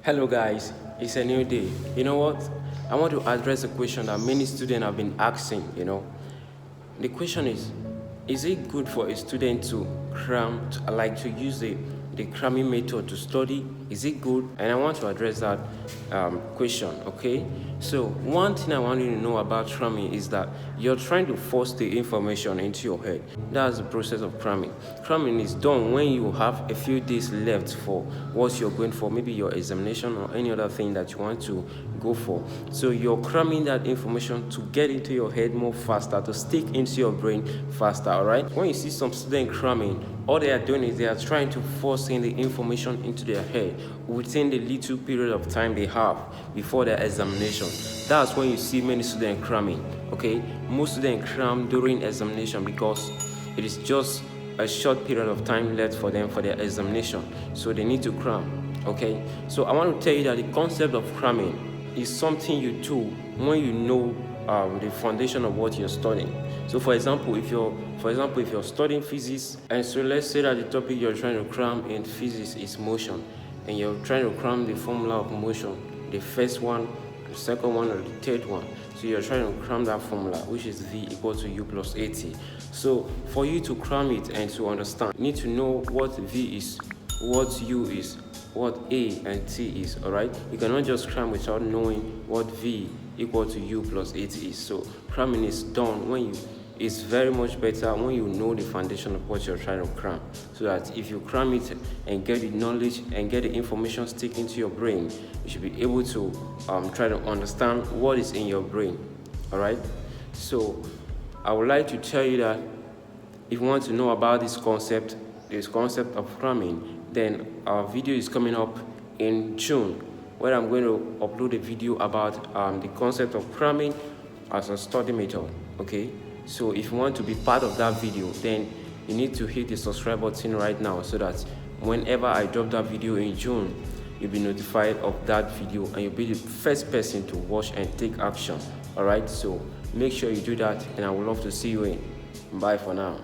Hello guys, it's a new day. You know what? I want to address a question that many students have been asking. The question is it good for a student to cram, to use the cramming method to study? Is it good? And I want to address that question, okay? So one thing I want you to know about cramming is that you're trying to force the information into your head. That's the process of cramming. Cramming is done when you have a few days left for what you're going for, maybe your examination or any other thing that you want to go for. So you're cramming that information to get into your head more faster, to stick into your brain faster, all right? When you see some student cramming, all they are doing is they are trying to force in the information into their head within the little period of time they have before their examination. That's when you see many students cramming, okay? Most students cram during examination because it is just a short period of time left for them for their examination, so they need to cram, okay? So I want to tell you that the concept of cramming is something you do when you know the foundation of what you're studying. So for example, if you're studying physics, and so let's say that the topic you're trying to cram in physics is motion, and you're trying to cram the formula of motion, the first one, the second one, or the third one. So you're trying to cram that formula, which is V equal to U plus AT. So for you to cram it and to understand, you need to know what V is, what U is, what A and T is, all right? You cannot just cram without knowing what V equal to U plus AT is. So cramming is done it's very much better when you know the foundation of what you're trying to cram, so that if you cram it and get the knowledge and get the information stick into your brain, you should be able to try to understand what is in your brain, all right? So I would like to tell you that if you want to know about this concept of cramming, then our video is coming up in June, where I'm going to upload a video about the concept of cramming as a study method, okay? So if you want to be part of that video, then you need to hit the subscribe button right now, so that whenever I drop that video in June, you'll be notified of that video and you'll be the first person to watch and take action, all right? So make sure you do that, and I would love to see you in. Bye for now.